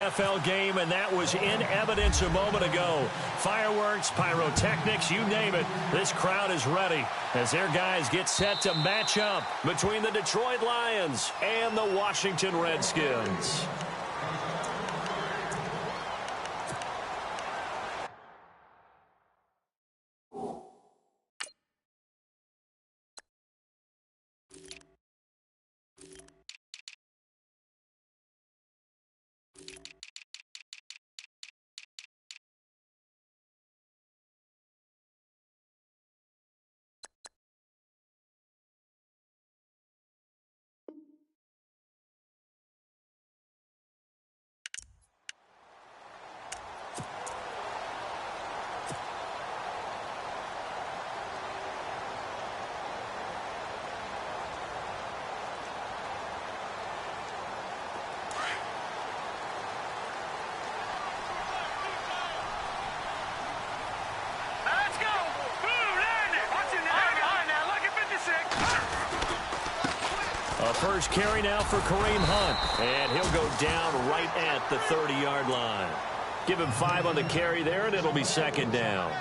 NFL game, and that was in evidence a moment ago. Fireworks, pyrotechnics, you name it. This crowd is ready as their guys get set to match up between the Detroit Lions and the Washington Redskins. First carry now for Kareem Hunt, and he'll go down right at the 30-yard line. Give him 5 on the carry there, and it'll be second down.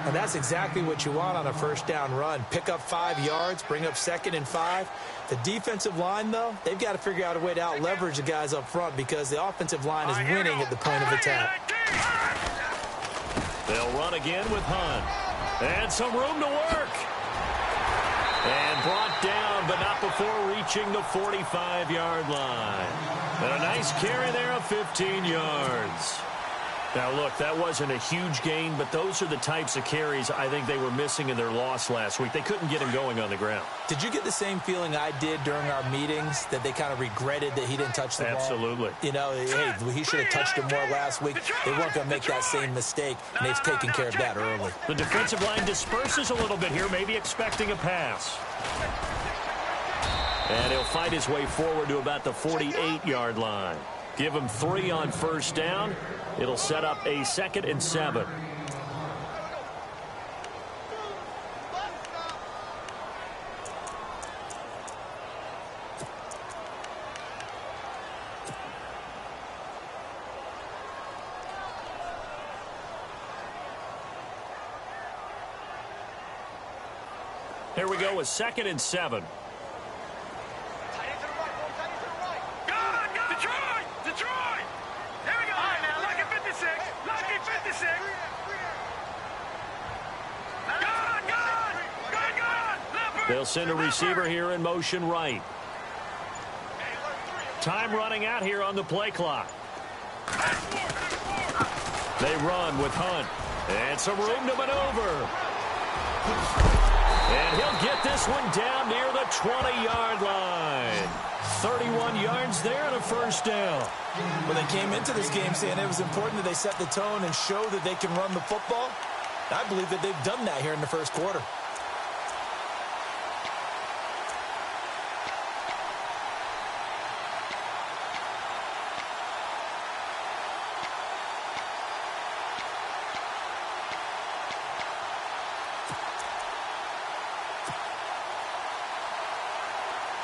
And that's exactly what you want on a first down run. Pick up 5 yards, bring up 2nd and 5. The defensive line, though, they've got to figure out a way to out-leverage the guys up front because the offensive line is winning at the point of attack. They'll run again with Hunt. And some room to work. And brought down, but not before reaching the 45-yard line. And a nice carry there of 15 yards. Now, look, that wasn't a huge gain, but those are the types of carries I think they were missing in their loss last week. They couldn't get him going on the ground. Did you get the same feeling I did during our meetings, that they kind of regretted that he didn't touch the ball? Absolutely. You know, hey, he should have touched him more last week. They weren't going to make that same mistake, and they've taken care of that early. The defensive line disperses a little bit here, maybe expecting a pass. And he'll fight his way forward to about the 48-yard line. Give him 3 on first down. It'll set up a 2nd and 7. Here we go with 2nd and 7. They'll send a receiver here in motion right. Time running out here on the play clock. They run with Hunt. And some room to maneuver. And he'll get this one down near the 20-yard line. 31 yards there and a first down. Well, they came into this game saying it was important that they set the tone and show that they can run the football. I believe that they've done that here in the first quarter.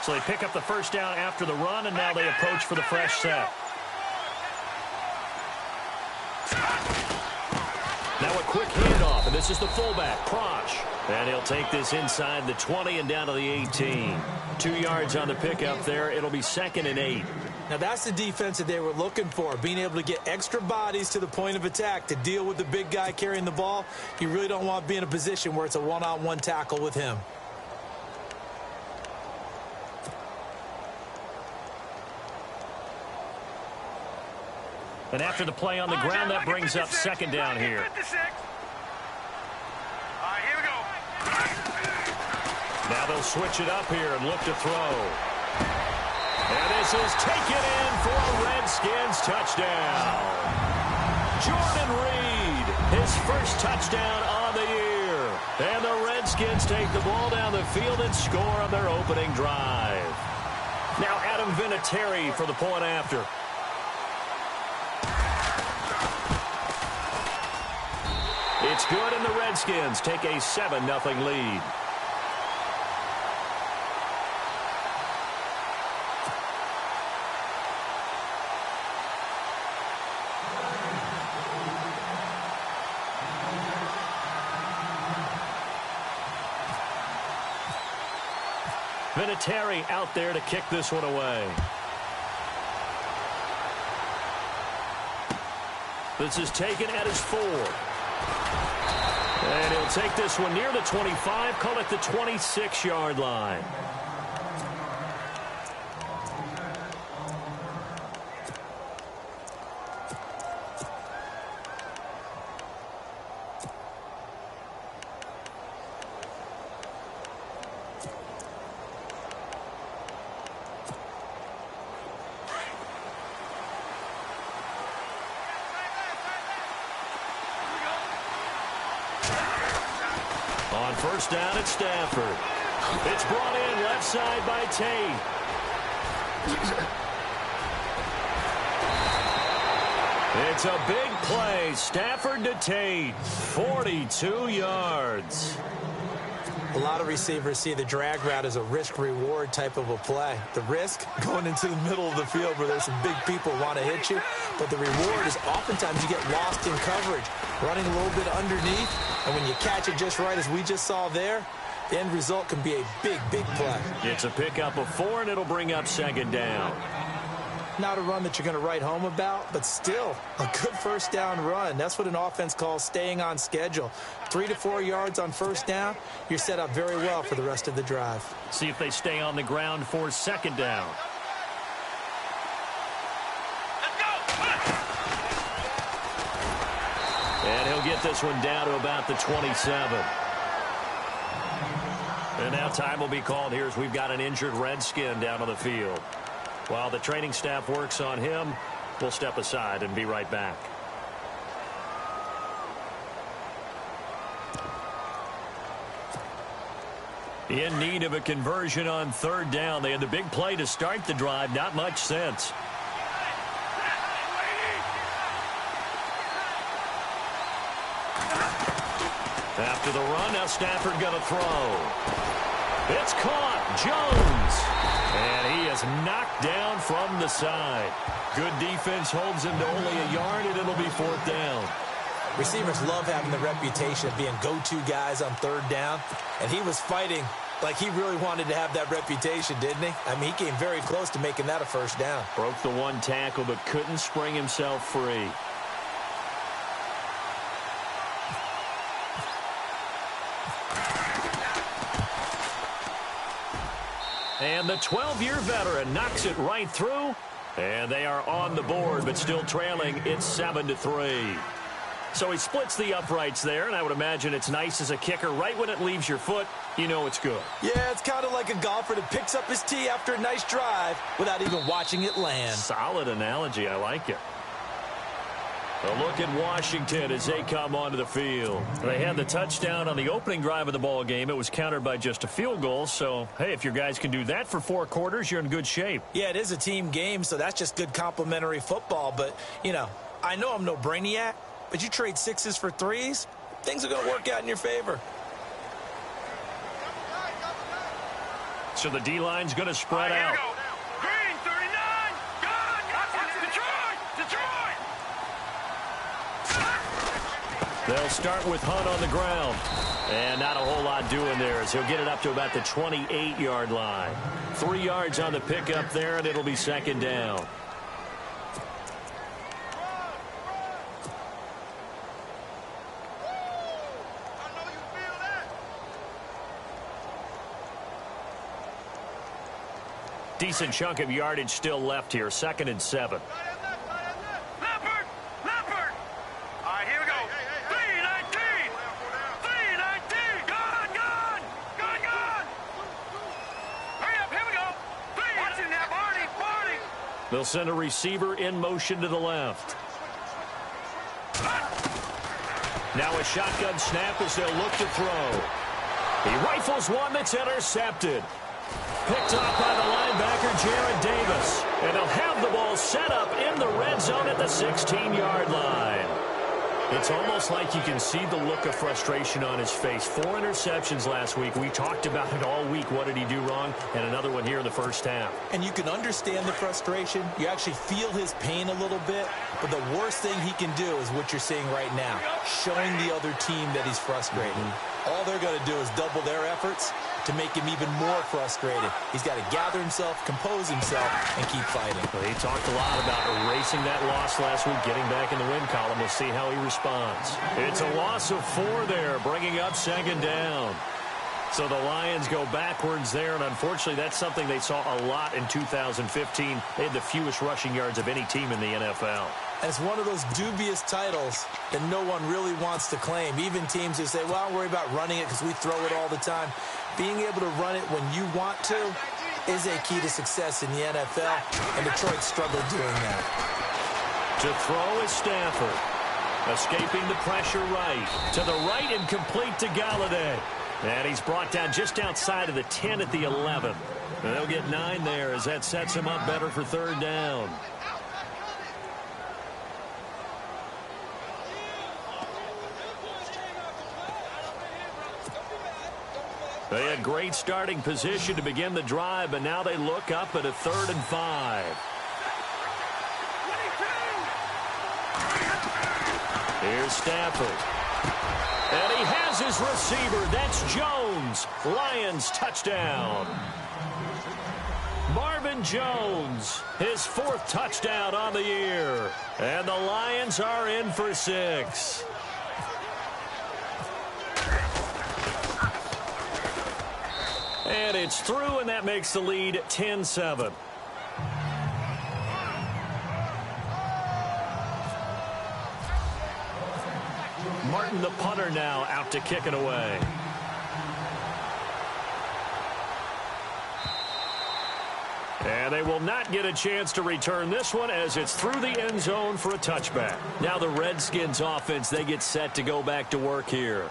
So they pick up the first down after the run, and now they approach for the fresh set. Now a quick handoff, and this is the fullback, Prosh. And he'll take this inside the 20 and down to the 18. 2 yards on the pickup there. It'll be 2nd and 8. Now that's the defense that they were looking for, being able to get extra bodies to the point of attack to deal with the big guy carrying the ball. You really don't want to be in a position where it's a one-on-one tackle with him. And after the play on the ground, that brings up 2nd down here. All right, here we go. Now they'll switch it up here and look to throw. And this is taken in for a Redskins touchdown. Jordan Reed, his first touchdown on the year. And the Redskins take the ball down the field and score on their opening drive. Now Adam Vinatieri for the point after. It's good, and the Redskins take a 7-0 lead. Vinatieri out there to kick this one away. This is taken at his 4. And he'll take this one near the 25, call it the 26-yard line. On first down, it's Stafford. It's brought in left side by Tate. It's a big play. Stafford to Tate. 42 yards. A lot of receivers see the drag route as a risk-reward type of a play. The risk, going into the middle of the field where there's some big people want to hit you. But the reward is oftentimes you get lost in coverage, running a little bit underneath. And when you catch it just right, as we just saw there, the end result can be a big, big play. It's a pickup of 4, and it'll bring up second down. Not a run that you're going to write home about, but still a good first down run. That's what an offense calls staying on schedule. 3 to 4 yards on first down, you're set up very well for the rest of the drive. See if they stay on the ground for second down. And he'll get this one down to about the 27. And now time will be called here as we've got an injured Redskin down on the field. While the training staff works on him, we'll step aside and be right back. In need of a conversion on third down. They had the big play to start the drive. Not much sense. After the run, now Stafford going to throw. It's caught. Jones. And he is knocked down from the side. Good defense holds him to only a yard, and it'll be fourth down. Receivers love having the reputation of being go-to guys on third down. And he was fighting like he really wanted to have that reputation, didn't he? I mean, he came very close to making that a first down. Broke the one tackle, but couldn't spring himself free. And the 12-year veteran knocks it right through. And they are on the board, but still trailing. It's 7-3. So he splits the uprights there, and I would imagine it's nice as a kicker. Right when it leaves your foot, you know it's good. Yeah, it's kind of like a golfer that picks up his tee after a nice drive without even watching it land. Solid analogy. I like it. A look at Washington as they come onto the field. They had the touchdown on the opening drive of the ball game. It was countered by just a field goal. So, hey, if your guys can do that for 4 quarters, you're in good shape. Yeah, it is a team game, so that's just good complimentary football. But, you know, I know I'm no brainiac, but you trade 6s for 3s, things are going to work out in your favor. So the D-line's going to spread out. Green, 39, God, Detroit! They'll start with Hunt on the ground. And not a whole lot doing there as he'll get it up to about the 28-yard line. 3 yards on the pickup there, and it'll be second down. Decent chunk of yardage still left here. 2nd and 7. Leopard! All right, here we go. 319! 319! Gone! Hurry up, here we go. Watching that, Barney! They'll send a receiver in motion to the left. Now a shotgun snap as they'll look to throw. He rifles one that's intercepted. Picked off by the linebacker, Jared Davis. And they'll have the ball set up in the red zone at the 16-yard line. It's almost like you can see the look of frustration on his face. 4 interceptions last week. We talked about it all week. What did he do wrong? And another one here in the first half. And you can understand the frustration. You actually feel his pain a little bit. But the worst thing he can do is what you're seeing right now, showing the other team that he's frustrated. All they're going to do is double their efforts, to make him even more frustrated. He's got to gather himself, compose himself, and keep fighting. Well, he talked a lot about erasing that loss last week, getting back in the win column. We'll see how he responds. It's a loss of 4 there, bringing up second down. So the Lions go backwards there, and unfortunately that's something they saw a lot in 2015. They had the fewest rushing yards of any team in the NFL. And it's one of those dubious titles that no one really wants to claim. Even teams who say, well, I don't worry about running it because we throw it all the time. Being able to run it when you want to is a key to success in the NFL, and Detroit struggled doing that. To throw is Stafford. Escaping the pressure right. To the right and complete to Galladay. And he's brought down just outside of the 10 at the 11. And they'll get 9 there as that sets him up better for third down. They had great starting position to begin the drive, but now they look up at a 3rd and 5. Here's Stafford. And he has his receiver. That's Jones. Lions touchdown. Marvin Jones, his 4th touchdown on the year. And the Lions are in for 6. And it's through, and that makes the lead 10-7. Martin, the punter, now out to kick it away. And they will not get a chance to return this one as it's through the end zone for a touchback. Now the Redskins offense, they get set to go back to work here.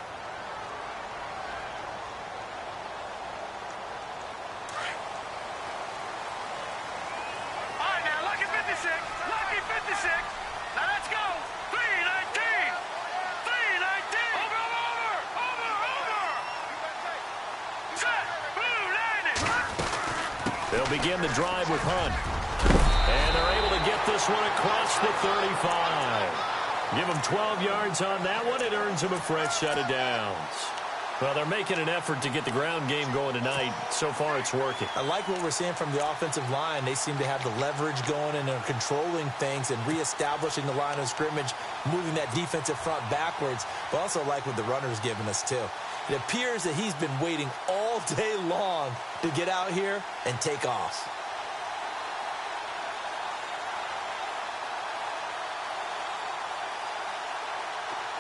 They'll begin the drive with Hunt. And they're able to get this one across the 35. Give them 12 yards on that one. It earns them a fresh set of downs. Well, they're making an effort to get the ground game going tonight. So far, it's working. I like what we're seeing from the offensive line. They seem to have the leverage going and they're controlling things and reestablishing the line of scrimmage, moving that defensive front backwards. But also like what the runner's giving us, too. It appears that he's been waiting all day long to get out here and take off.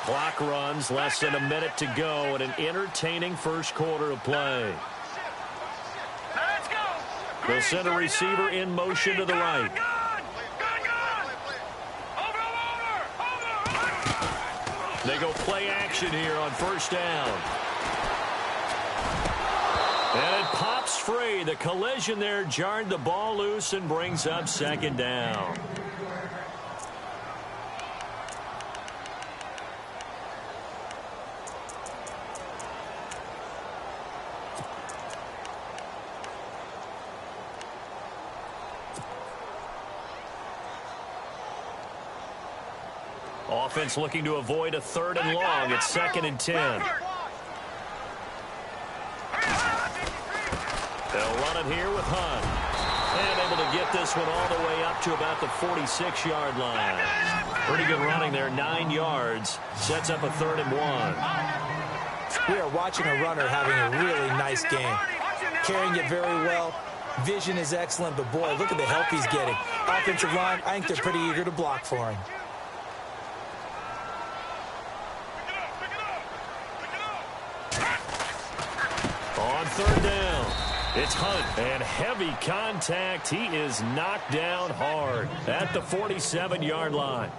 Clock runs, less than a minute to go, and an entertaining first quarter of play. They'll send a receiver in motion to the right. They go play action here on first down. And it pops free. The collision there jarred the ball loose and brings up second down. Offense looking to avoid a 3rd and long. It's 2nd and 10. They'll run it here with Hunt. And able to get this one all the way up to about the 46-yard line. Pretty good running there, 9 yards. Sets up a 3rd and 1. We are watching a runner having a really nice game. Carrying it very well. Vision is excellent, but boy, look at the help he's getting. Offensive line, I think they're pretty eager to block for him. On 3rd down, it's Hunt, and heavy contact. He is knocked down hard at the 47-yard line.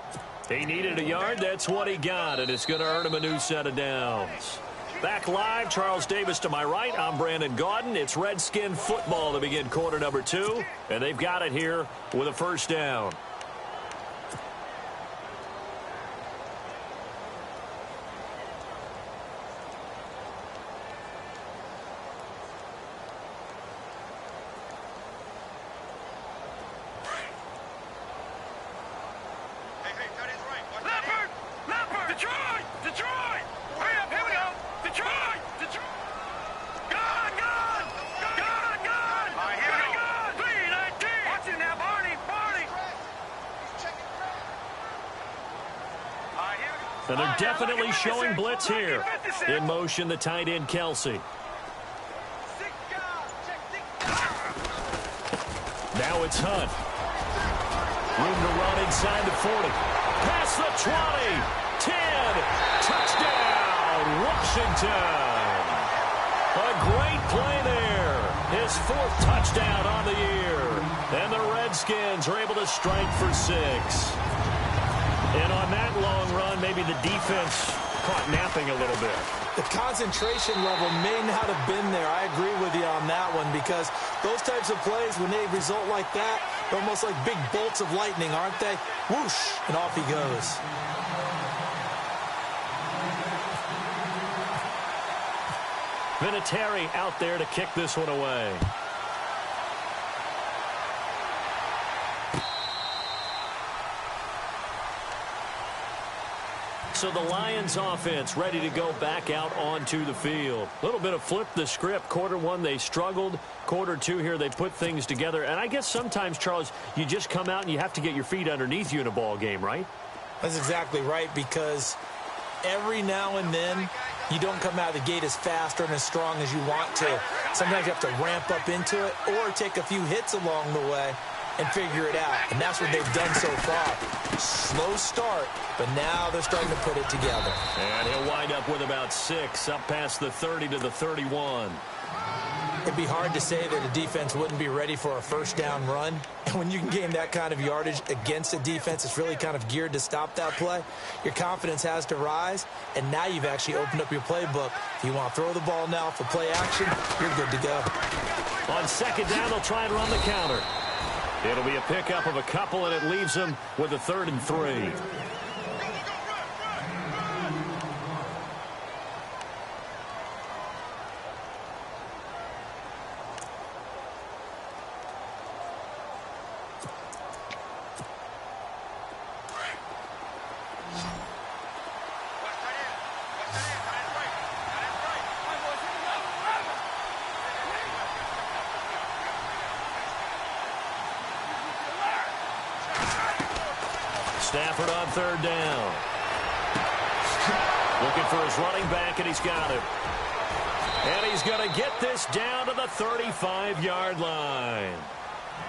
He needed a yard. That's what he got, and it's going to earn him a new set of downs. Back live, Charles Davis to my right. I'm Brandon Gaudin. It's Redskin football to begin quarter number 2, and they've got it here with a first down. And they're definitely showing blitz here. In motion, the tight end, Kelsey. Now it's Hunt. Room to run inside the 40. Past the 20. 10. Touchdown, Washington. A great play there. His 4th touchdown on the year. And the Redskins are able to strike for 6. And on that long run, maybe the defense caught napping a little bit. The concentration level may not have been there. I agree with you on that one because those types of plays, when they result like that, they're almost like big bolts of lightning, aren't they? Whoosh, and off he goes. Vinatieri out there to kick this one away. So the Lions offense ready to go back out onto the field. A little bit of flip the script. Quarter 1, they struggled. Quarter 2 here, they put things together. And I guess sometimes, Charles, you just come out and you have to get your feet underneath you in a ball game, right? That's exactly right, because every now and then you don't come out of the gate as fast and as strong as you want to. Sometimes you have to ramp up into it or take a few hits along the way and figure it out. And that's what they've done so far. Slow start, but now they're starting to put it together. And he'll wind up with about 6, up past the 30 to the 31. It'd be hard to say that a defense wouldn't be ready for a first down run. And when you can gain that kind of yardage against a defense, it's really kind of geared to stop that play. Your confidence has to rise, and now you've actually opened up your playbook. If you want to throw the ball now for play action, you're good to go. On 2nd down, they'll try and run the counter. It'll be a pickup of a couple, and it leaves them with a 3rd and 3. Stafford on 3rd down. Looking for his running back, and he's got him. And he's going to get this down to the 35-yard line.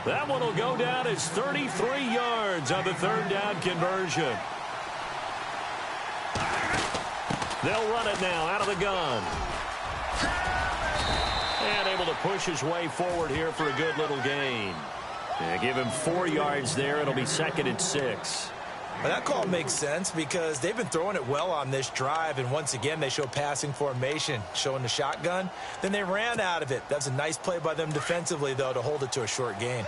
That one will go down as 33 yards on the 3rd down conversion. They'll run it now out of the gun. And able to push his way forward here for a good little gain. Yeah, give him 4 yards there. It'll be 2nd and 6. Well, that call makes sense because they've been throwing it well on this drive, and once again they show passing formation, showing the shotgun. Then they ran out of it. That's a nice play by them defensively, though, to hold it to a short gain.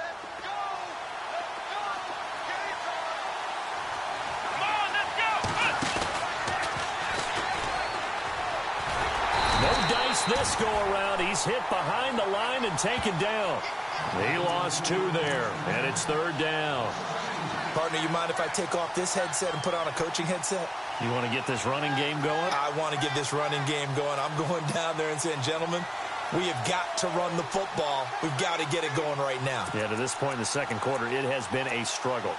No dice this go around. He's hit behind the line and taken down. He lost 2 there, and it's 3rd down. Partner, you mind if I take off this headset and put on a coaching headset? You want to get this running game going? I want to get this running game going. I'm going down there and saying, gentlemen, we have got to run the football. We've got to get it going right now. Yeah, to this point in the 2nd quarter, it has been a struggle.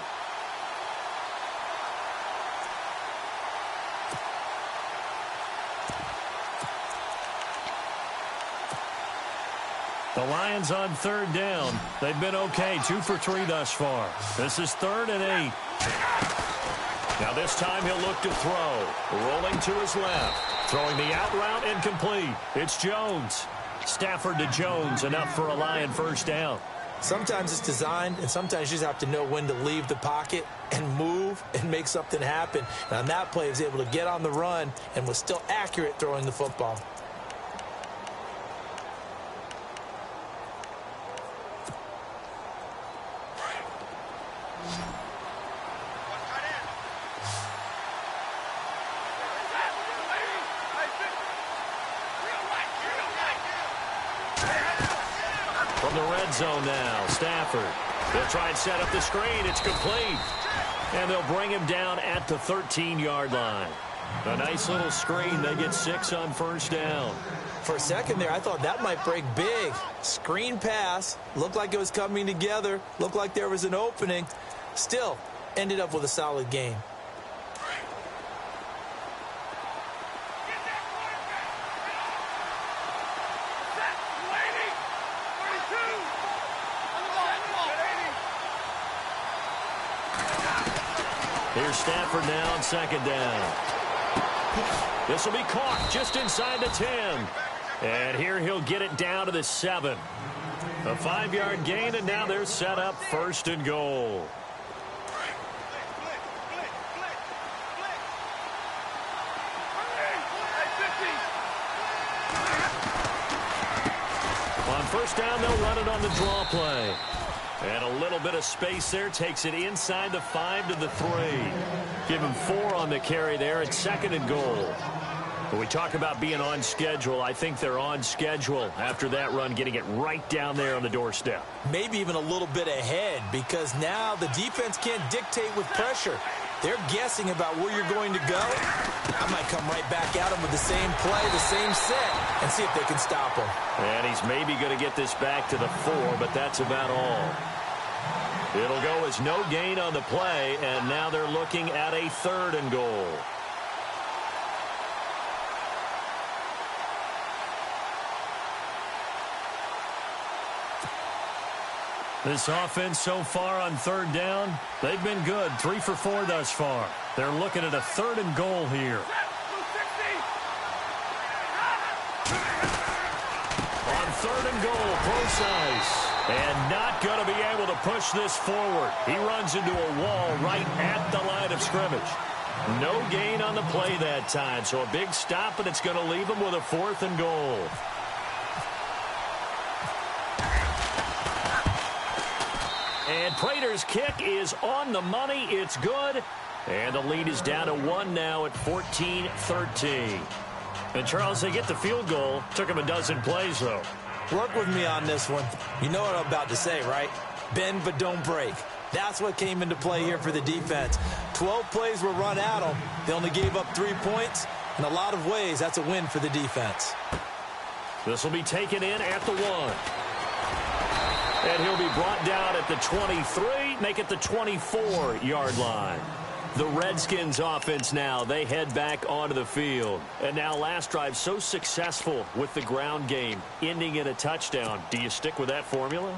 The Lions on 3rd down. They've been okay, 2 for 3 thus far. This is 3rd and 8. Now this time he'll look to throw. Rolling to his left. Throwing the out route incomplete. It's Jones. Stafford to Jones, enough for a Lion 1st down. Sometimes it's designed, and sometimes you just have to know when to leave the pocket and move and make something happen. And on that play, he was able to get on the run and was still accurate throwing the football. From the red zone now, Stafford. They'll try and set up the screen. It's complete. And they'll bring him down at the 13-yard line. A nice little screen. They get 6 on 1st down. For a second there, I thought that might break big. Screen pass. Looked like it was coming together. Looked like there was an opening. Still, ended up with a solid game. Here's Stafford now on second down. This will be caught just inside the 10. And here he'll get it down to the 7. A 5-yard gain, and now they're set up first and goal. On first down, they'll run it on the draw play. And a little bit of space there takes it inside the 5 to the 3. Give him 4 on the carry there at second and goal. When we talk about being on schedule, I think they're on schedule after that run, getting it right down there on the doorstep. Maybe even a little bit ahead, because now the defense can't dictate with pressure. They're guessing about where you're going to go. I might come right back at them with the same play, the same set, and see if they can stop them. And he's maybe going to get this back to the 4, but that's about all. It'll go as no gain on the play, and now they're looking at a 3rd and goal. This offense so far on 3rd down, they've been good. 3 for 4 thus far. They're looking at a 3rd and goal here. On 3rd and goal, close ice. And not going to be able to push this forward. He runs into a wall right at the line of scrimmage. No gain on the play that time, so a big stop, and it's going to leave him with a 4th and goal. And Prater's kick is on the money. It's good. And the lead is down to 1 now at 14-13. And, Charles, they get the field goal. Took them a dozen plays, though. Work with me on this one. You know what I'm about to say, right? Bend but don't break. That's what came into play here for the defense. 12 plays were run at them. They only gave up 3 points. In a lot of ways, that's a win for the defense. This will be taken in at the 1. And he'll be brought down at the 23, make it the 24-yard line. The Redskins offense now, they head back onto the field. And now last drive so successful with the ground game, ending in a touchdown. Do you stick with that formula?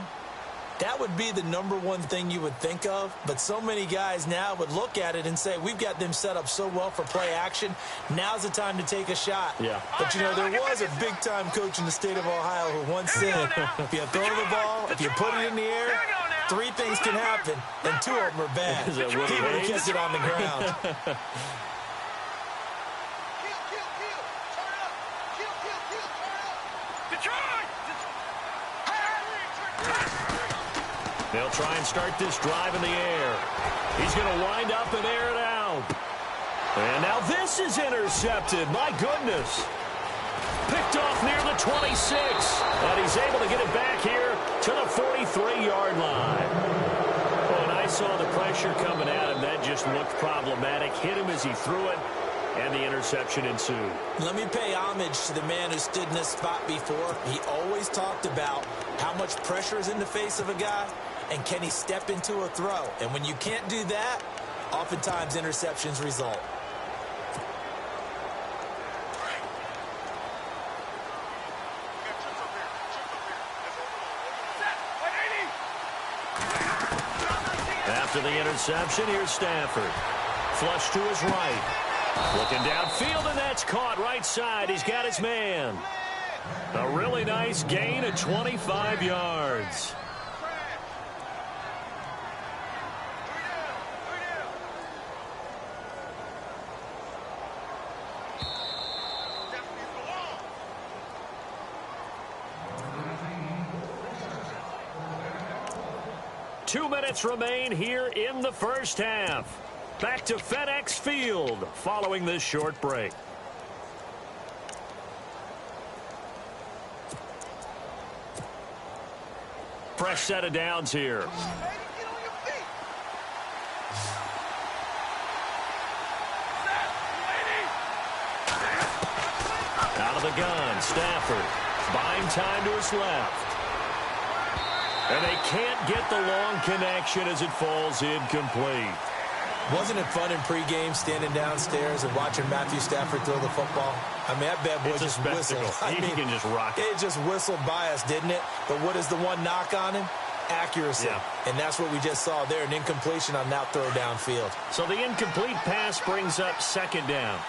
That would be the #1 thing you would think of, but so many guys now would look at it and say, we've got them set up so well for play action, now's the time to take a shot. Yeah. But, you know, there was a big-time coach in the state of Ohio who once said, if you throw the ball, if you put it in the air, 3 things can happen, and 2 of them are bad. People who kiss it on the ground. They'll try and start this drive in the air. He's going to wind up and air it out. And now this is intercepted. My goodness. Picked off near the 26. And he's able to get it back here to the 43-yard line. When I saw the pressure coming at him, that just looked problematic. Hit him as he threw it, and the interception ensued. Let me pay homage to the man who stood in this spot before. He always talked about how much pressure is in the face of a guy, and can he step into a throw? And when you can't do that, oftentimes interceptions result. After the interception, here's Stafford. Flush to his right. Looking downfield, and that's caught right side. He's got his man. A really nice gain of 25 yards. Two minutes remain here in the first half. Back to FedEx Field following this short break. Fresh set of downs here. Out of the gun, Stafford. Buying time to his left. And they can't get the long connection as it falls incomplete. Wasn't it fun in pregame standing downstairs and watching Matthew Stafford throw the football? I mean, that bad boy just whistled. He can just rock it. It just whistled by us, didn't it? But what is the one knock on him? Accuracy. Yeah. And that's what we just saw there, an incompletion on that throw downfield. So the incomplete pass brings up second down.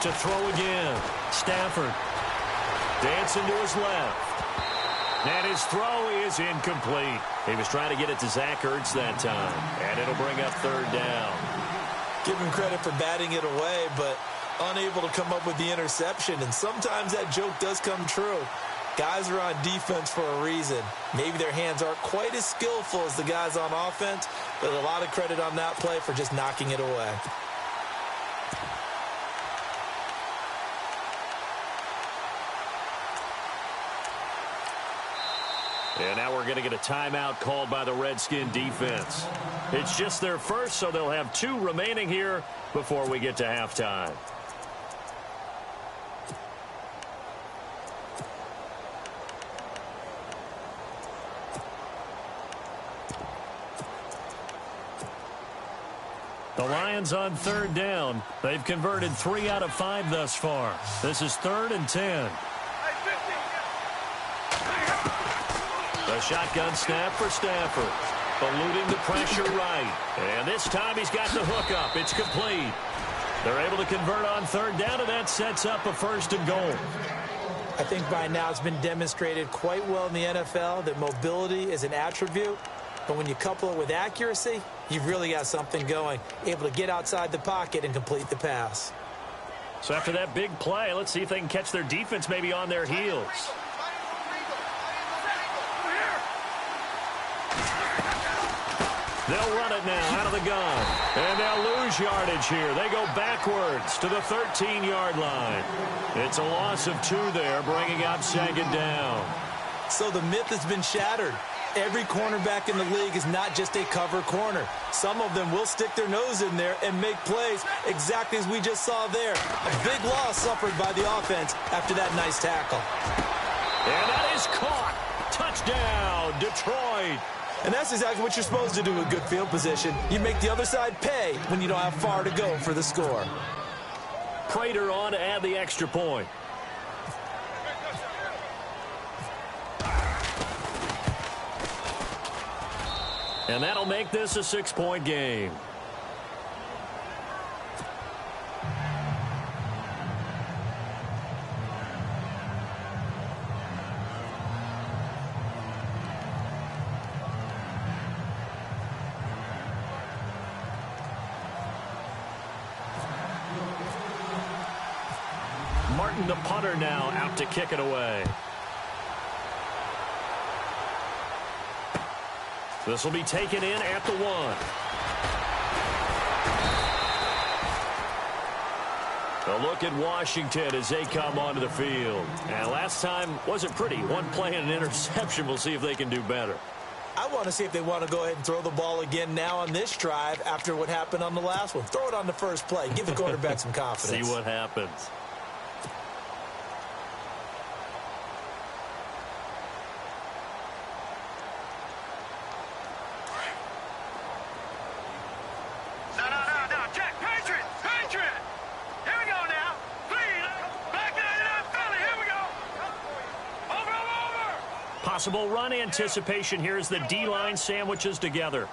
To throw again. Stafford. Dancing to his left. And his throw is incomplete. He was trying to get it to Zach Ertz that time. And it'll bring up third down. Give him credit for batting it away, but unable to come up with the interception. And sometimes that joke does come true. Guys are on defense for a reason. Maybe their hands aren't quite as skillful as the guys on offense, but a lot of credit on that play for just knocking it away. And now we're going to get a timeout called by the Redskin defense. It's just their first, so they'll have 2 remaining here before we get to halftime. The Lions on third down. They've converted 3 out of 5 thus far. This is 3rd and 10. The shotgun snap for Stafford. Eluding the pressure right. And this time he's got the hook up. It's complete. They're able to convert on third down, and that sets up a 1st and goal. I think by now it's been demonstrated quite well in the NFL that mobility is an attribute. But when you couple it with accuracy, you've really got something going. Able to get outside the pocket and complete the pass. So after that big play, let's see if they can catch their defense maybe on their heels. They'll run it now out of the gun. And they'll lose yardage here. They go backwards to the 13-yard line. It's a loss of 2 there, bringing up 2nd down. So the myth has been shattered. Every cornerback in the league is not just a cover corner. Some of them will stick their nose in there and make plays exactly as we just saw there. A big loss suffered by the offense after that nice tackle. And that is caught. Touchdown, Detroit. And that's exactly what you're supposed to do with good field position. You make the other side pay when you don't have far to go for the score. Prater on to add the extra point. And that'll make this a 6-point game. Martin, the punter, now out to kick it away. This will be taken in at the 1. A look at Washington as they come onto the field. And last time wasn't pretty. 1 play and an interception. We'll see if they can do better. I want to see if they want to go ahead and throw the ball again now on this drive after what happened on the last one. Throw it on the first play. Give the quarterback some confidence. See what happens. Possible run anticipation here as the D-line sandwiches together.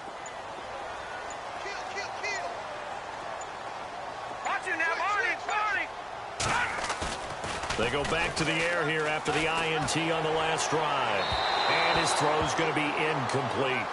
They go back to the air here after the INT on the last drive. And his throw's going to be incomplete.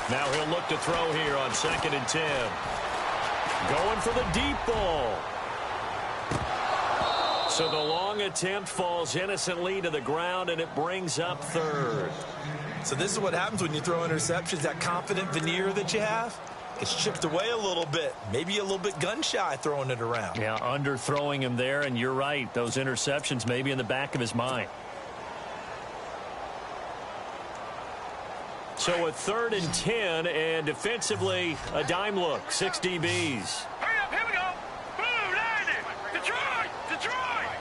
Now he'll look to throw here on 2nd and 10. Going for the deep ball. So the long attempt falls innocently to the ground, and it brings up 3rd. So this is what happens when you throw interceptions, that confident veneer that you have. It's chipped away a little bit. Maybe a little bit gun-shy throwing it around. Yeah, underthrowing him there, and you're right. Those interceptions may be in the back of his mind. So a 3rd and 10, and defensively, a dime look. 6 DBs. Hurry up, here we go. Boom, landed. Detroit, Detroit.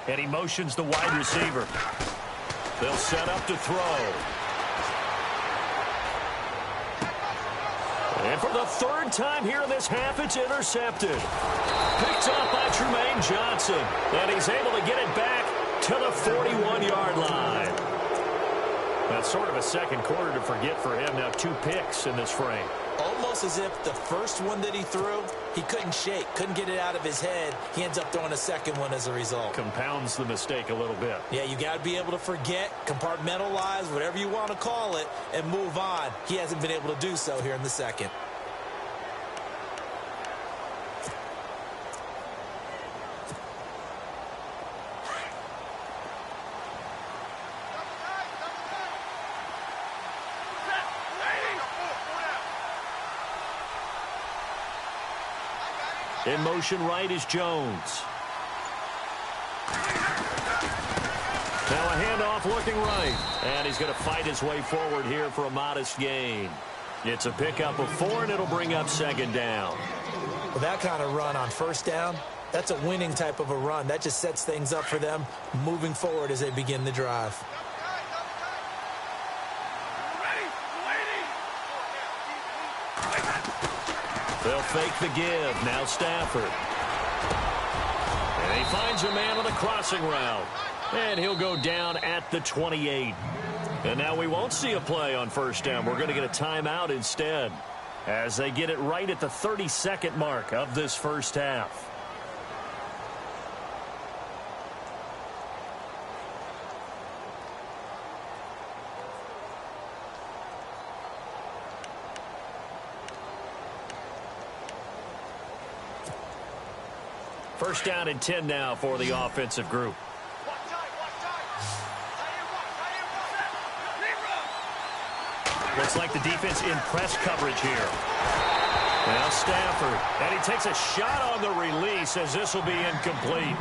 And he motions the wide receiver. They'll set up to throw. And for the 3rd time here in this half, it's intercepted. Picked up by Tremaine Johnson. And he's able to get it back to the 41-yard line. That's sort of a second quarter to forget for him. Now 2 picks in this frame. Almost as if the first one that he threw, he couldn't shake, couldn't get it out of his head. He ends up throwing a second one as a result. Compounds the mistake a little bit. Yeah, you got to be able to forget, compartmentalize, whatever you want to call it, and move on. He hasn't been able to do so here in the second. In motion right is Jones. Now a handoff looking right. And he's going to fight his way forward here for a modest gain. It's a pickup of 4, and it'll bring up 2nd down. Well, that kind of run on 1st down, that's a winning type of a run. That just sets things up for them moving forward as they begin the drive. They'll fake the give. Now Stafford. And he finds a man on the crossing route. And he'll go down at the 28. And now we won't see a play on 1st down. We're going to get a timeout instead, as they get it right at the 32nd mark of this 1st half. First down and 10 now for the offensive group. Looks like the defense in press coverage here. Now Stafford, and he takes a shot on the release as this will be incomplete.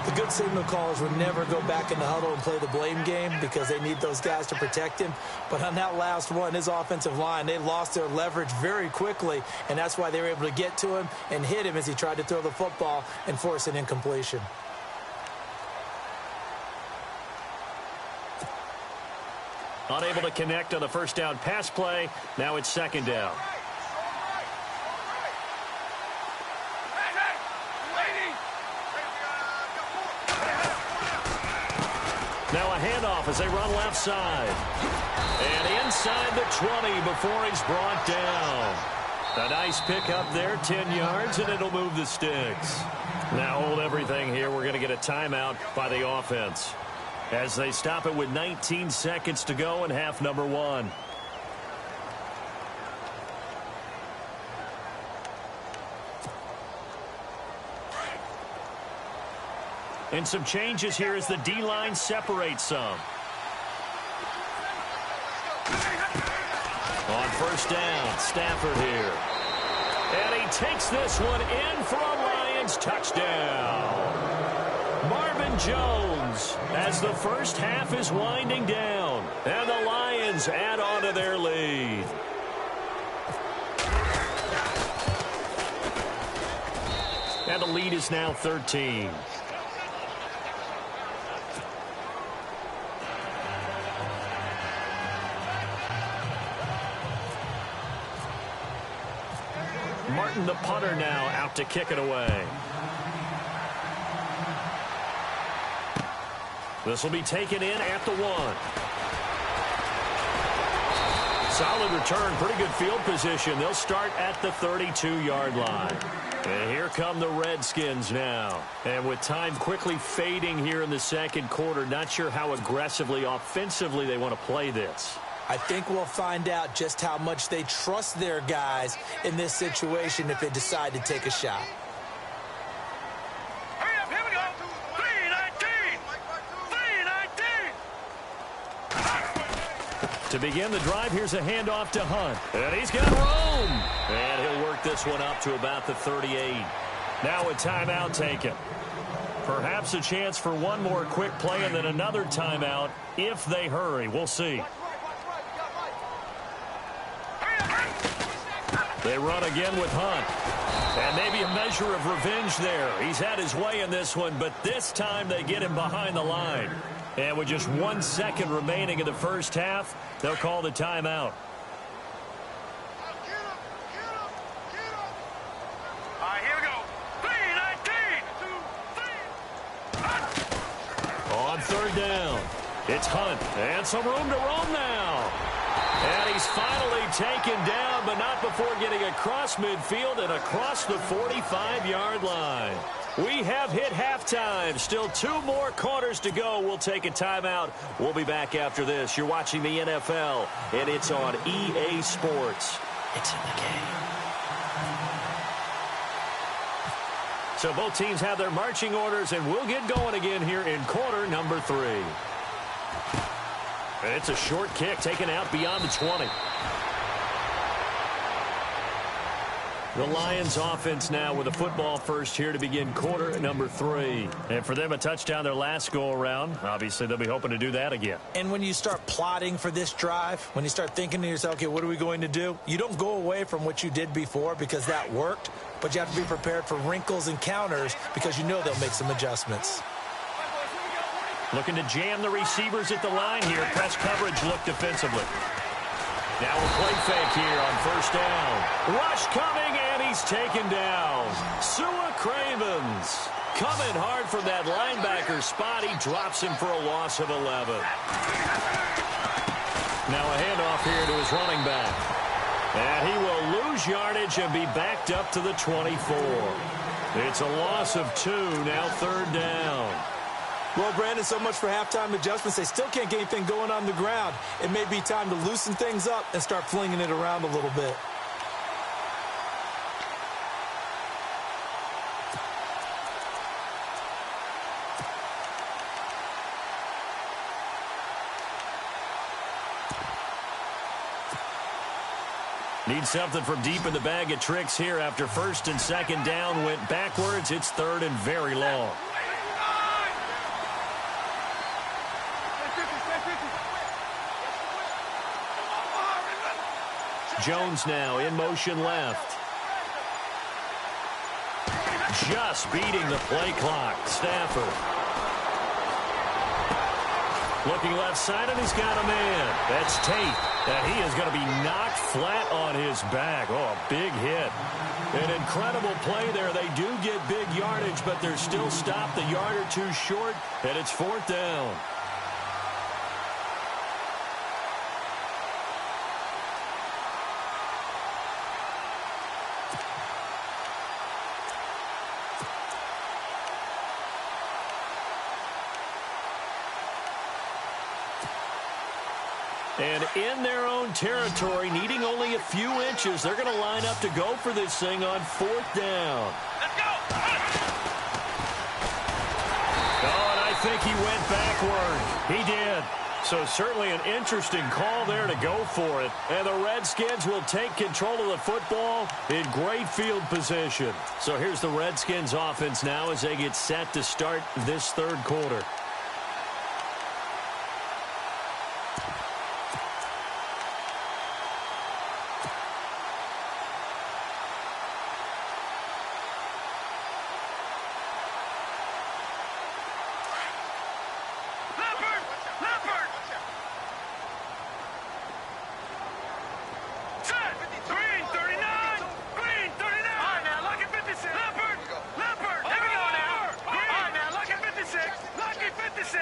The good signal callers would never go back in the huddle and play the blame game because they need those guys to protect him. But on that last one, his offensive line, they lost their leverage very quickly, and that's why they were able to get to him and hit him as he tried to throw the football and force an incompletion. Unable to connect on the 1st down pass play. Now it's 2nd down. Now a handoff as they run left side. And inside the 20 before he's brought down. A nice pickup there, 10 yards, and it'll move the sticks. Now hold everything here. We're going to get a timeout by the offense, as they stop it with 19 seconds to go in half number 1. And some changes here as the D-line separates some. On 1st down, Stafford here. And he takes this one in for a Lions touchdown. Marvin Jones, as the 1st half is winding down, and the Lions add on to their lead. And the lead is now 13. Martin, the punter, now out to kick it away. This will be taken in at the 1. Solid return, pretty good field position. They'll start at the 32-yard line. And here come the Redskins now. And with time quickly fading here in the 2nd quarter, not sure how aggressively, offensively they want to play this. I think we'll find out just how much they trust their guys in this situation if they decide to take a shot. Hurry up, here we go. 3-19. 3-19. To begin the drive, here's a handoff to Hunt. And he's got room. And he'll work this one up to about the 38. Now a timeout taken. Perhaps a chance for one more quick play and then another timeout if they hurry. We'll see. They run again with Hunt. And maybe a measure of revenge there. He's had his way in this one, but this time they get him behind the line. And with just 1 second remaining in the first half, they'll call the timeout. All right, here we go. 3-19. On third down, it's Hunt. And some room to roam now. And he's finally taken down, but not before getting across midfield and across the 45-yard line. We have hit halftime. Still 2 more quarters to go. We'll take a timeout. We'll be back after this. You're watching the NFL, and it's on EA Sports. It's in the game. So both teams have their marching orders, and we'll get going again here in quarter number 3. And it's a short kick taken out beyond the 20. The Lions offense now with a football first here to begin quarter number 3. And for them, a touchdown their last go-around. Obviously, they'll be hoping to do that again. And when you start plotting for this drive, when you start thinking to yourself, okay, what are we going to do? You don't go away from what you did before because that worked, but you have to be prepared for wrinkles and counters because you know they'll make some adjustments. Looking to jam the receivers at the line here. Press coverage look defensively. Now a play fake here on first down. Rush coming, and he's taken down. Sua Cravens coming hard from that linebacker spot. He drops him for a loss of 11. Now a handoff here to his running back. And he will lose yardage and be backed up to the 24. It's a loss of 2, now third down. Well, Brandon, so much for halftime adjustments. They still can't get anything going on the ground. It may be time to loosen things up and start flinging it around a little bit. Need something from deep in the bag of tricks here after first and second down went backwards. It's third and very long. Jones now in motion left. Just beating the play clock. Stafford. Looking left side, and he's got a man. That's Tate. And he is going to be knocked flat on his back. Oh, a big hit. An incredible play there. They do get big yardage, but they're still stopped a yard or two short, and it's fourth down. And in their own territory, needing only a few inches, they're going to line up to go for this thing on fourth down. Let's go! Oh, and I think he went backward. He did. So certainly an interesting call there to go for it. And the Redskins will take control of the football in great field position. So here's the Redskins offense now as they get set to start this third quarter.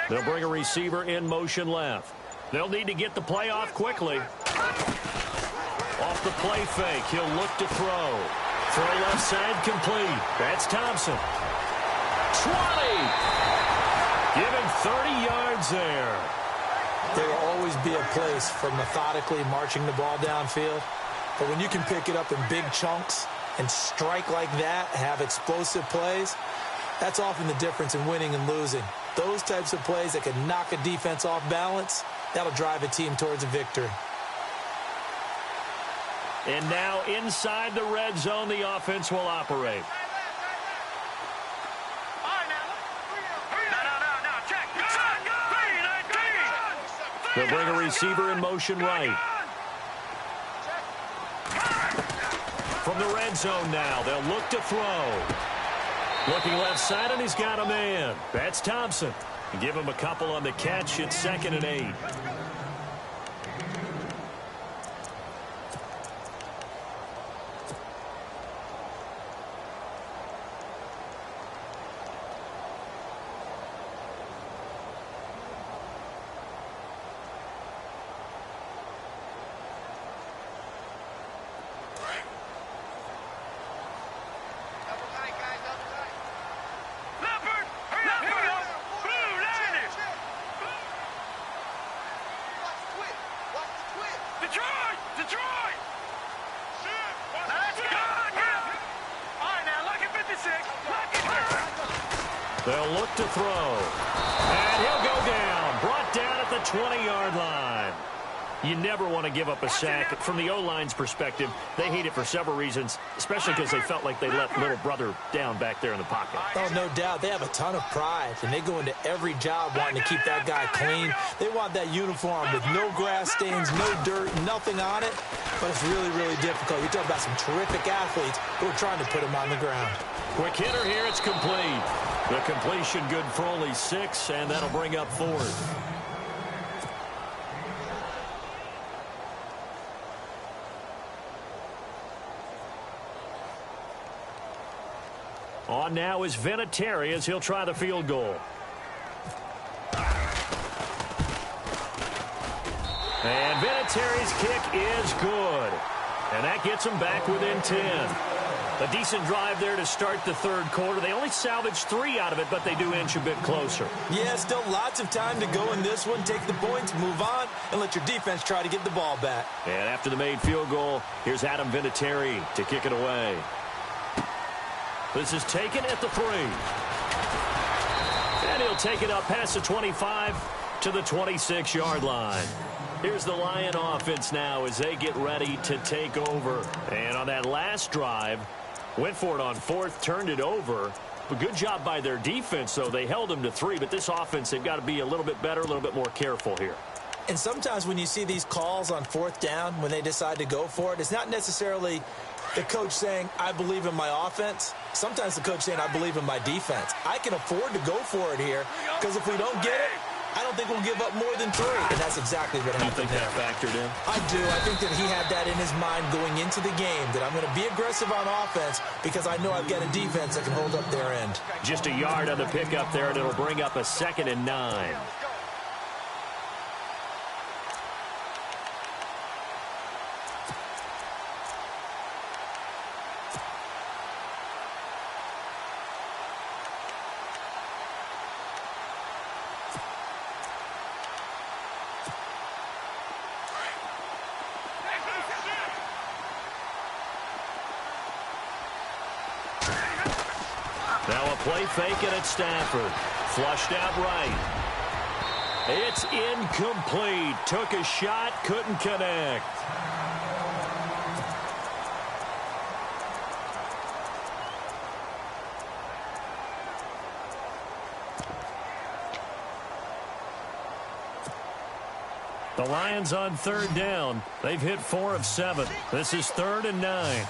They'll bring a receiver in motion left. They'll need to get the play off quickly. Off the play fake, he'll look to throw. Throw left side complete. That's Thompson. 20! Give him 30 yards there. There will always be a place for methodically marching the ball downfield. But when you can pick it up in big chunks and strike like that, have explosive plays, that's often the difference in winning and losing. Those types of plays that can knock a defense off balance, That'll drive a team towards a victory. And now inside the red zone, the offense will operate. They'll bring a receiver in motion right. From the red zone now, they'll look to throw. Looking left side, and he's got a man. That's Thompson. Give him a couple on the catch. It's 2nd and 8. They'll look to throw. And he'll go down. Brought down at the 20-yard line. You never want to give up a sack. From the O-line's perspective, they hate it for several reasons, especially because they felt like they let little brother down back there in the pocket. Oh, no doubt. They have a ton of pride, and they go into every job wanting to keep that guy clean. They want that uniform with no grass stains, no dirt, nothing on it. But it's really, really difficult. You're talking about some terrific athletes who are trying to put him on the ground. Quick hitter here. It's complete. The completion good for only 6, and that'll bring up 4th. On now is Vinatieri as he'll try the field goal. And Vinatieri's kick is good. And that gets them back within 10. A decent drive there to start the 3rd quarter. They only salvaged 3 out of it, but they do inch a bit closer. Yeah, still lots of time to go in this one. Take the points, move on, and let your defense try to get the ball back. And after the made field goal, here's Adam Vinatieri to kick it away. This is taken at the 3. And he'll take it up past the 25 to the 26-yard line. Here's the Lion offense now as they get ready to take over. And on that last drive, went for it on 4th, turned it over. But good job by their defense, though. They held them to 3, but this offense, they've got to be a little bit better, a little bit more careful here. And sometimes when you see these calls on 4th down, when they decide to go for it, it's not necessarily the coach saying, I believe in my offense. Sometimes the coach saying, I believe in my defense. I can afford to go for it here because if we don't get it, I don't think we'll give up more than 3. And that's exactly what happened. You think that factored in? I do. I think that he had that in his mind going into the game, that I'm going to be aggressive on offense because I know I've got a defense that can hold up their end. Just a yard on the pickup there, and it'll bring up a 2nd and 9. Now a play fake and it's Stafford. Flushed out right. It's incomplete. Took a shot, couldn't connect. The Lions on 3rd down. They've hit 4 of 7. This is 3rd and 9.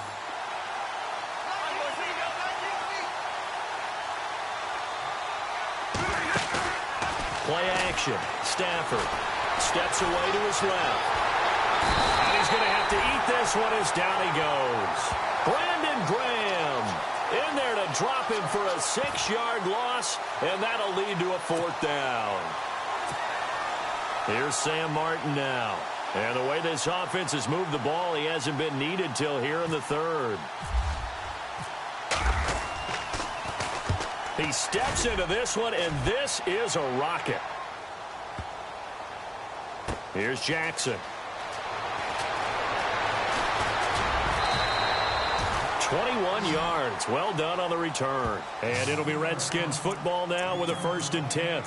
Play action. Stafford steps away to his left. And he's going to have to eat this one as down he goes. Brandon Graham in there to drop him for a 6-yard loss, and that'll lead to a 4th down. Here's Sam Martin now. And the way this offense has moved the ball, he hasn't been needed till here in the 3rd. He steps into this one, and this is a rocket. Here's Jackson. 21 yards. Well done on the return. And it'll be Redskins football now with a 1st and 10.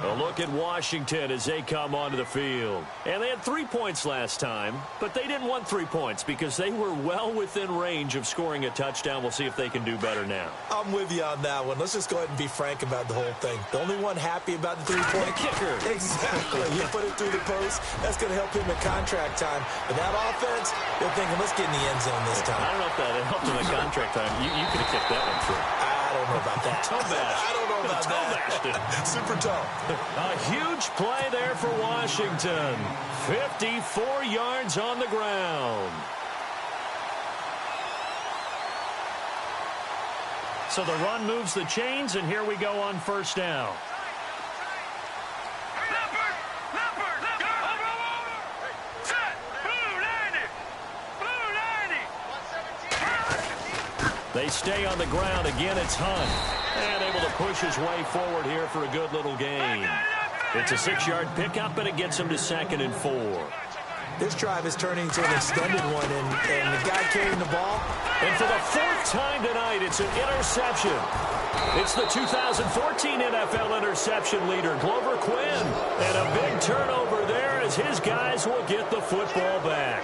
A look at Washington as they come onto the field. And they had 3 points last time, but they didn't want 3 points because they were well within range of scoring a touchdown. We'll see if they can do better now. I'm with you on that one. Let's just go ahead and be frank about the whole thing. The only one happy about the three-point kicker. Exactly. You put it through the post. That's going to help him at contract time. But that offense, they're thinking, let's get in the end zone this time. I don't know if that helped him at contract time. You could have kicked that one through. I don't know about that. I don't know about that. Super toe. A huge play there for Washington. 54 yards on the ground. So the run moves the chains, and here we go on first down. They stay on the ground. Again, it's Hunt. And able to push his way forward here for a good little gain. It's a 6-yard pickup, and it gets him to 2nd and 4. This drive is turning into an extended one, and the guy carrying the ball. And for the 4th time tonight, it's an interception. It's the 2014 NFL interception leader, Glover Quinn. And a big turnover there as his guys will get the football back.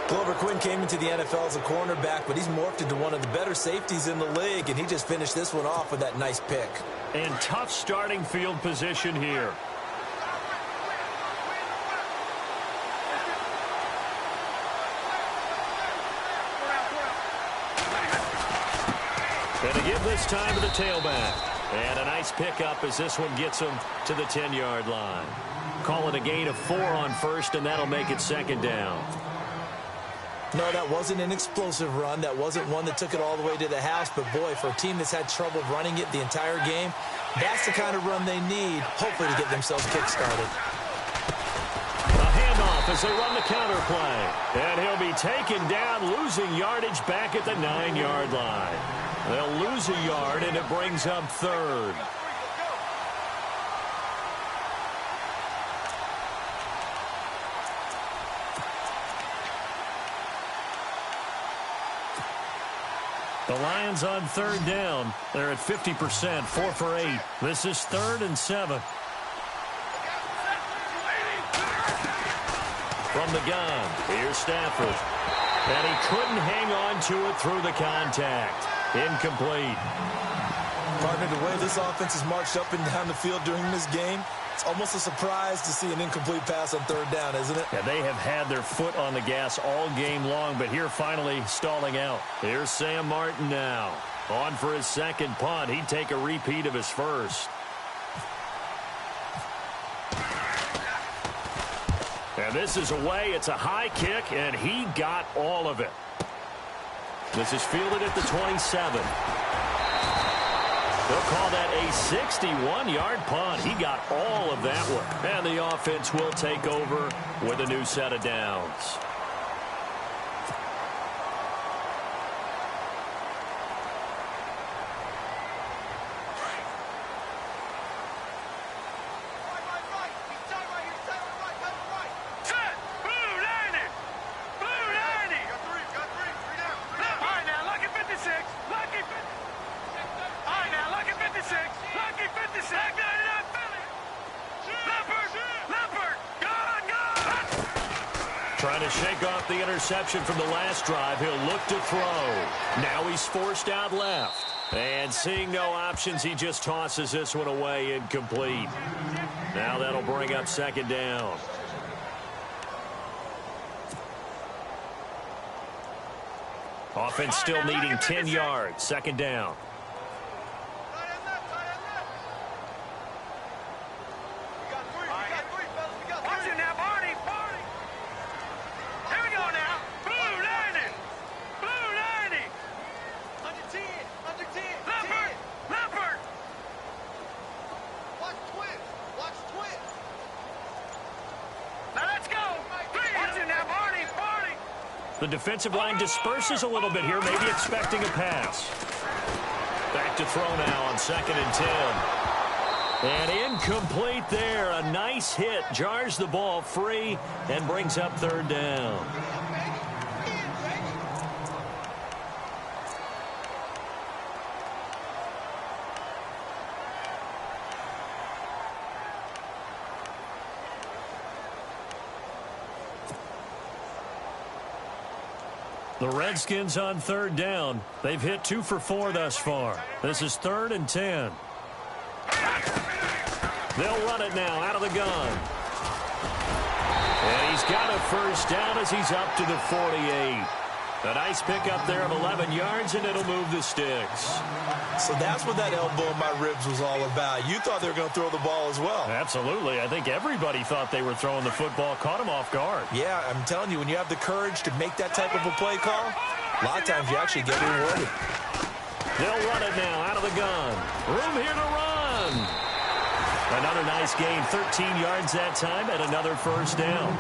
Glover Quinn came into the NFL as a cornerback, but he's morphed into one of the better safeties in the league, and he just finished this one off with that nice pick. And tough starting field position here. And again this time to the tailback. And a nice pickup as this one gets him to the 10-yard line. Call it a gain of 4 on first, and that'll make it 2nd down. No, that wasn't an explosive run. That wasn't one that took it all the way to the house. But, boy, for a team that's had trouble running it the entire game, that's the kind of run they need, hopefully, to get themselves kick-started. A handoff as they run the counter play. And he'll be taken down, losing yardage back at the 9-yard line. They'll lose a yard, and it brings up 3rd. The Lions on 3rd down. They're at 50%, 4 for 8. This is 3rd and 7. From the gun, here's Stafford. And he couldn't hang on to it through the contact. Incomplete. Partner, the way this offense has marched up and down the field during this game, it's almost a surprise to see an incomplete pass on 3rd down, isn't it? Yeah, they have had their foot on the gas all game long, but here finally stalling out. Here's Sam Martin now. On for his 2nd punt. He'd take a repeat of his first. And this is away. It's a high kick, and he got all of it. This is fielded at the 27. They'll call that a 61-yard punt. He got all of that one. And the offense will take over with a new set of downs. Trying to shake off the interception from the last drive. He'll look to throw. Now he's forced out left. And seeing no options, he just tosses this one away incomplete. Now that'll bring up 2nd down. Offense still needing 10 yards. 2nd down. The defensive line disperses a little bit here, maybe expecting a pass. Back to throw now on 2nd and 10. And incomplete there. A nice hit. Jars the ball free and brings up 3rd down. The Redskins on third down. They've hit 2 for 4 thus far. This is 3rd and 10. They'll run it now out of the gun. And he's got a first down as he's up to the 48. A nice pickup there of 11 yards, and it'll move the sticks. So that's what that elbow in my ribs was all about. You thought they were going to throw the ball as well. Absolutely. I think everybody thought they were throwing the football, caught him off guard. Yeah, I'm telling you, when you have the courage to make that type of a play call, a lot of times you actually get rewarded. They'll run it now out of the gun. Room here to run. Another nice gain, 13 yards that time, and another first down.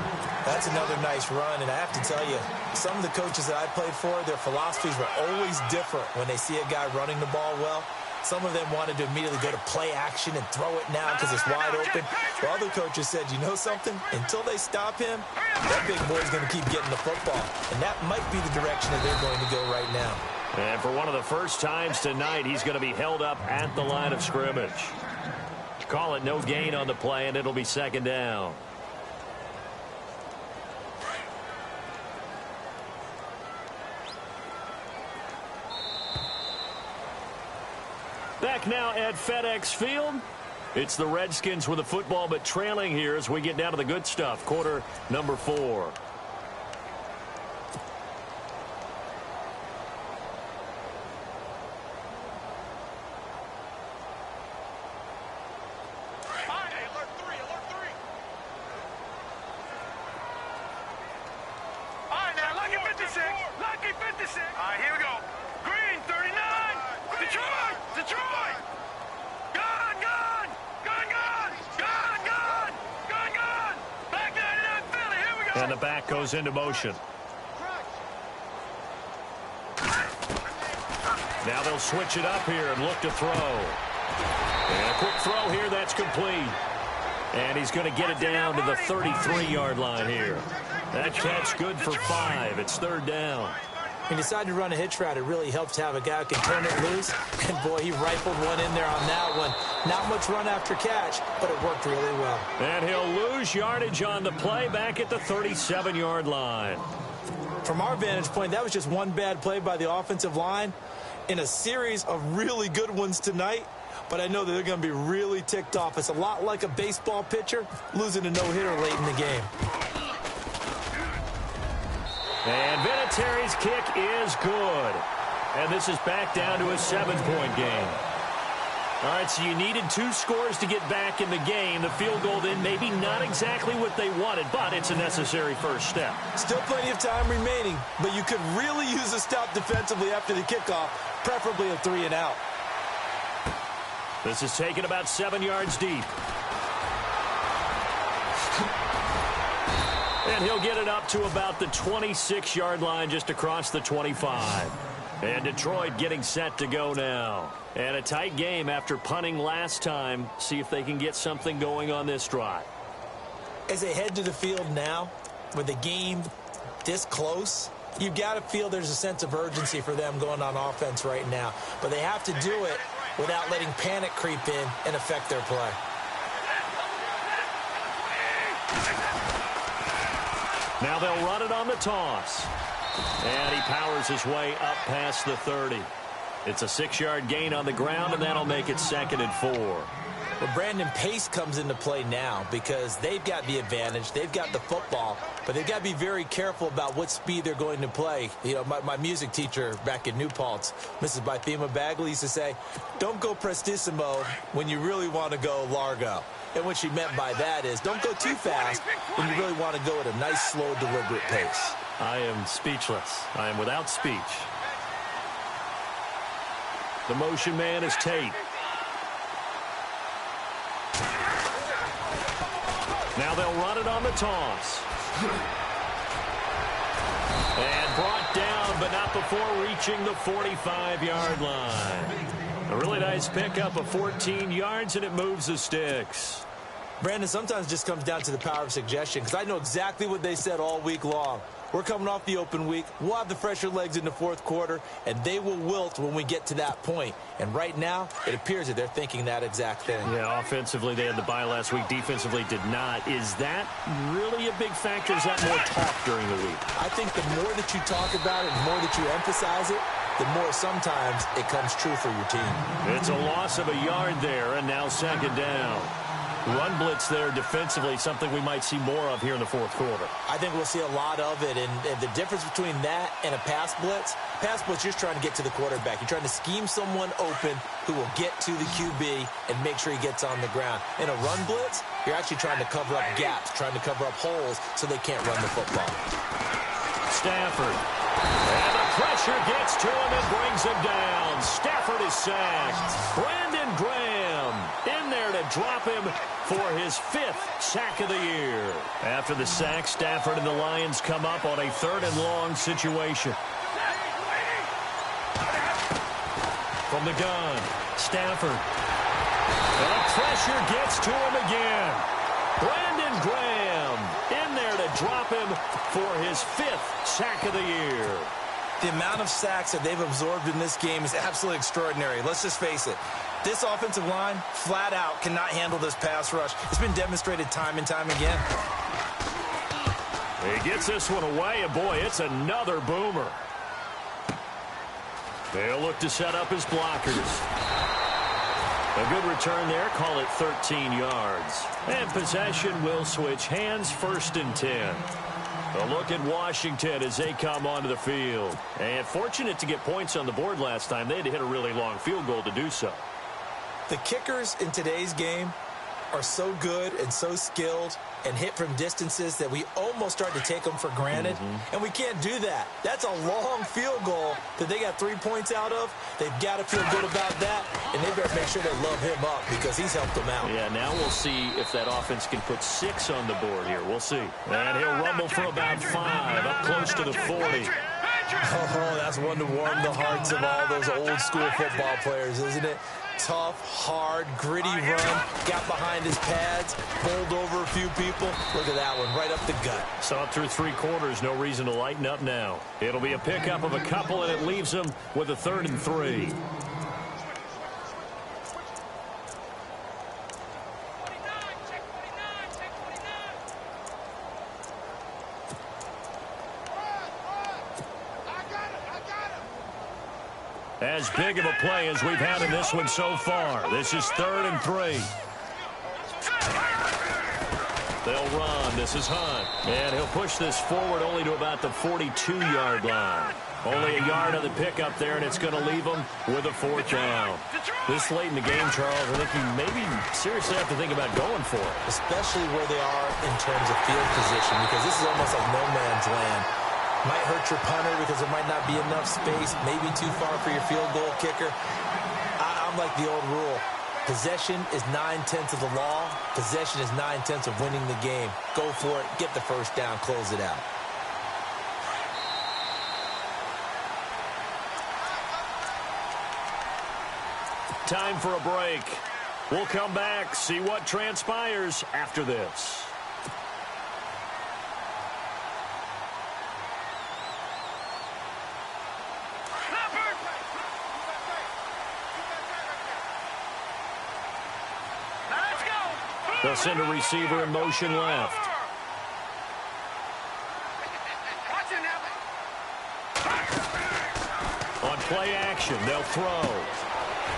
That's another nice run, and I have to tell you, some of the coaches that I played for, their philosophies were always different when they see a guy running the ball well. Some of them wanted to immediately go to play action and throw it now because it's wide open. While other coaches said, you know something? Until they stop him, that big boy's going to keep getting the football. And that might be the direction that they're going to go right now. And for one of the first times tonight, he's going to be held up at the line of scrimmage. Call it no gain on the play, and it'll be 2nd down. Back now at FedEx Field. It's the Redskins with the football, but trailing here as we get down to the good stuff. Quarter number 4. And the back goes into motion. Now they'll switch it up here and look to throw. And a quick throw here, that's complete. And he's going to get it down to the 33-yard line here. That catch good for 5. It's 3rd down. He decided to run a hitch route. It really helps to have a guy who can turn it loose. And, boy, he rifled one in there on that one. Not much run after catch, but it worked really well. And he'll lose yardage on the play back at the 37-yard line. From our vantage point, that was just one bad play by the offensive line in a series of really good ones tonight. But I know that they're going to be really ticked off. It's a lot like a baseball pitcher losing a no-hitter late in the game. And Vinatieri's kick is good. And this is back down to a 7-point game. All right, so you needed 2 scores to get back in the game. The field goal then maybe not exactly what they wanted, but it's a necessary first step. Still plenty of time remaining, but you could really use a stop defensively after the kickoff, preferably a 3-and-out. This is taken about 7 yards deep. And he'll get it up to about the 26-yard line just across the 25. And Detroit getting set to go now. And a tight game after punting last time. See if they can get something going on this drive. As they head to the field now, with the game this close, you've got to feel there's a sense of urgency for them going on offense right now. But they have to do it without letting panic creep in and affect their play. Now they'll run it on the toss. And he powers his way up past the 30. It's a 6-yard gain on the ground, and that'll make it 2nd and 4. Well, Brandon, pace comes into play now because they've got the advantage. They've got the football, but they've got to be very careful about what speed they're going to play. You know, my music teacher back in New Paltz, Mrs. Bythema Bagley, used to say, don't go prestissimo when you really want to go largo. And what she meant by that is don't go too fast when you really want to go at a nice, slow, deliberate pace. I am speechless. I am without speech. The motion man is Tate. Now they'll run it on the toss. And brought down, but not before reaching the 45-yard line. A really nice pickup of 14 yards, and it moves the sticks. Brandon, sometimes it just comes down to the power of suggestion, because I know exactly what they said all week long. We're coming off the open week. We'll have the fresher legs in the fourth quarter, and they will wilt when we get to that point. And right now, it appears that they're thinking that exact thing. Yeah, offensively, they had the bye last week. Defensively, did not. Is that really a big factor? Is that more talk during the week? I think the more that you talk about it, the more that you emphasize it, the more sometimes it comes true for your team. It's a loss of a yard there, and now second down. Run blitz there defensively, something we might see more of here in the fourth quarter. I think we'll see a lot of it, and the difference between that and a pass blitz, you're just trying to get to the quarterback. You're trying to scheme someone open who will get to the QB and make sure he gets on the ground. In a run blitz, you're actually trying to cover up gaps, trying to cover up holes so they can't run the football. Stafford. And the pressure gets to him and brings him down. Stafford is sacked. Brandon Graham in there to drop him for his 5th sack of the year. After the sack, Stafford and the Lions come up on a 3rd and long situation. From the gun, Stafford. And the pressure gets to him again. Brandon Graham in there to drop him for his 5th sack of the year. The amount of sacks that they've absorbed in this game is absolutely extraordinary. Let's just face it. This offensive line, flat out, cannot handle this pass rush. It's been demonstrated time and time again. He gets this one away, and boy, it's another boomer. They'll look to set up his blockers. A good return there, call it 13 yards. And possession will switch hands, 1st and 10. A look at Washington as they come onto the field. And fortunate to get points on the board last time. They had to hit a really long field goal to do so. The kickers in today's game are so good and so skilled and hit from distances that we almost start to take them for granted. And we can't do that. That's a long field goal that they got 3 points out of. They've got to feel good about that, and they better make sure they love him up because he's helped them out. Yeah, now we'll see if that offense can put 6 on the board here. We'll see. And he'll rumble for about 5, up close to the 40. Oh, that's one to warm the hearts of all those old school football players, isn't it? Tough, hard, gritty run, got behind his pads, bowled over a few people. Look at that one, right up the gut. Saw it through 3 quarters, no reason to lighten up now. It'll be a pickup of a couple, and it leaves him with a 3rd and 3. As big of a play as we've had in this one so far. This is 3rd and 3. They'll run. This is Hunt. And he'll push this forward only to about the 42-yard line. Only a yard on the pickup there, and it's going to leave him with a 4th down. This late in the game, Charles, I think you maybe seriously have to think about going for it. Especially where they are in terms of field position, because this is almost like no man's land. Might hurt your punter because there might not be enough space, maybe too far for your field goal kicker. I'm like the old rule. Possession is 9/10 of the law. Possession is 9/10 of winning the game. Go for it. Get the 1st down. Close it out. Time for a break. We'll come back, see what transpires after this. They'll send a receiver in motion left. On play action, they'll throw.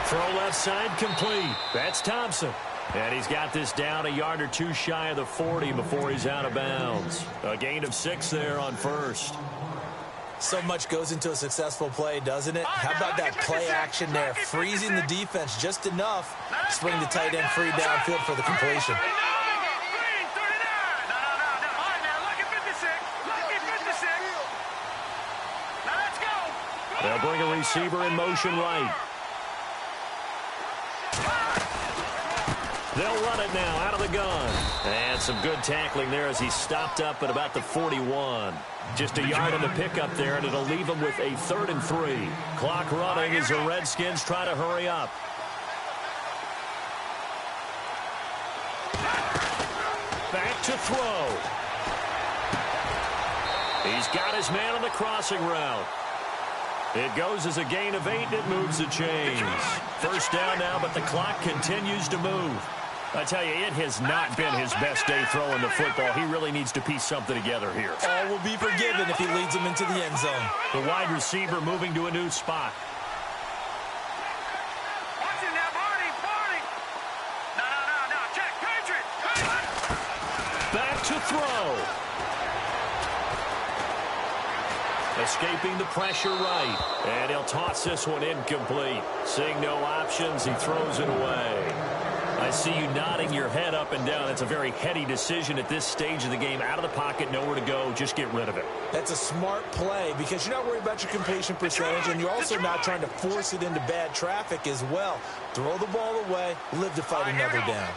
Throw left side complete. That's Thompson. And he's got this down a yard or 2 shy of the 40 before he's out of bounds. A gain of 6 there on 1st. So much goes into a successful play, doesn't it? How about that play action there? Freezing the defense just enough to swing the tight end free downfield for the completion. They'll bring a receiver in motion right. They'll run it now out of the gun. And some good tackling there as he stopped up at about the 41. Just a yard on the pickup there, and it'll leave him with a 3rd and 3. Clock running as the Redskins try to hurry up. Back to throw. He's got his man on the crossing route. It goes as a gain of 8, and it moves the chains. First down now, but the clock continues to move. I tell you, it has not been his best day throwing the football. He really needs to piece something together here. All will be forgiven if he leads them into the end zone. The wide receiver moving to a new spot. Watch it now, Barney. No. Check. Patriot. Back to throw. Escaping the pressure right. And he'll toss this one incomplete. Seeing no options, he throws it away. I see you nodding your head up and down. It's a very heady decision at this stage of the game. Out of the pocket, nowhere to go. Just get rid of it. That's a smart play because you're not worried about your completion percentage, and you're also not trying to force it into bad traffic as well. Throw the ball away, live to fight another down.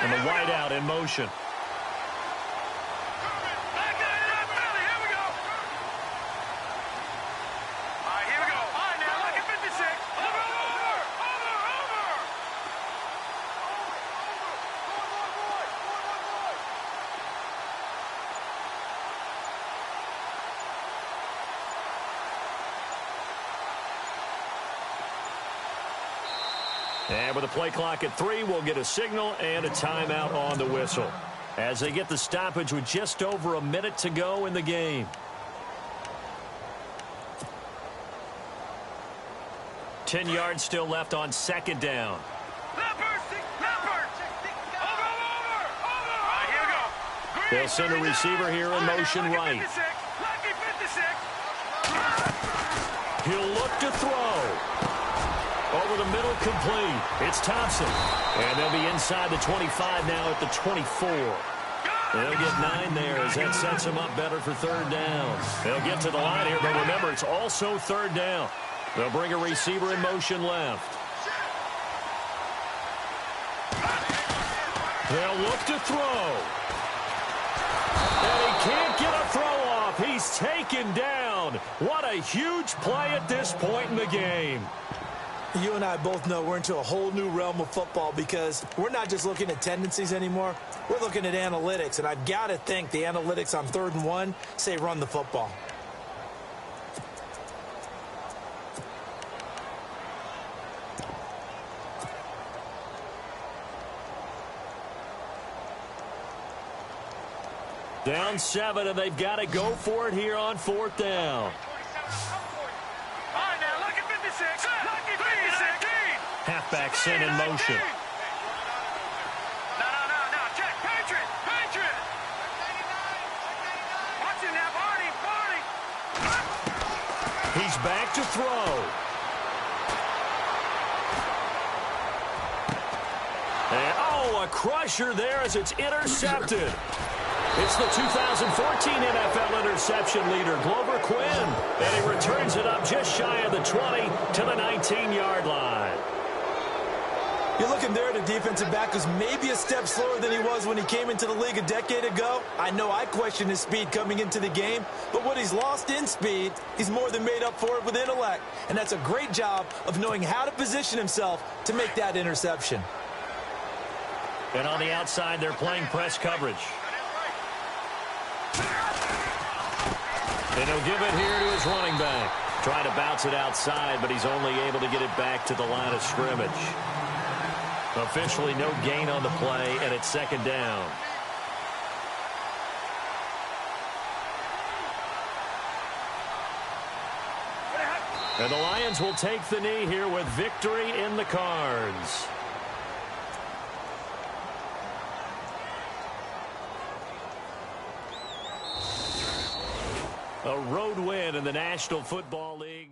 And the wide out in motion. And with the play clock at 3, we'll get a signal and a timeout on the whistle as they get the stoppage with just over a minute to go in the game. 10 yards still left on second down. They'll send a receiver here in motion right. He'll look to throw. Over the middle, complete. It's Thompson. And they'll be inside the 25 now at the 24. They'll get 9 there as that sets them up better for third down. They'll get to the line here, but remember, it's also third down. They'll bring a receiver in motion left. They'll look to throw. And he can't get a throw off. He's taken down. What a huge play at this point in the game. You and I both know we're into a whole new realm of football because we're not just looking at tendencies anymore. We're looking at analytics, and I've got to think the analytics on 3rd and 1 say run the football. Down 7, and they've got to go for it here on 4th down. Halfback sent in motion. No. Check. Patriot. Watch it now, Barney. He's back to throw. And, a crusher there as it's intercepted. It's the 2014 NFL interception leader, Glover Quinn. And he returns it up just shy of the 20 to the 19-yard line. You're looking there at a defensive back who's maybe a step slower than he was when he came into the league a decade ago. I know I questioned his speed coming into the game, but what he's lost in speed, he's more than made up for it with intellect. And that's a great job of knowing how to position himself to make that interception. And on the outside, they're playing press coverage. And he'll give it here to his running back. Trying to bounce it outside, but he's only able to get it back to the line of scrimmage. Officially no gain on the play, and it's 2nd down. And the Lions will take the knee here with victory in the cards. A road win in the National Football League.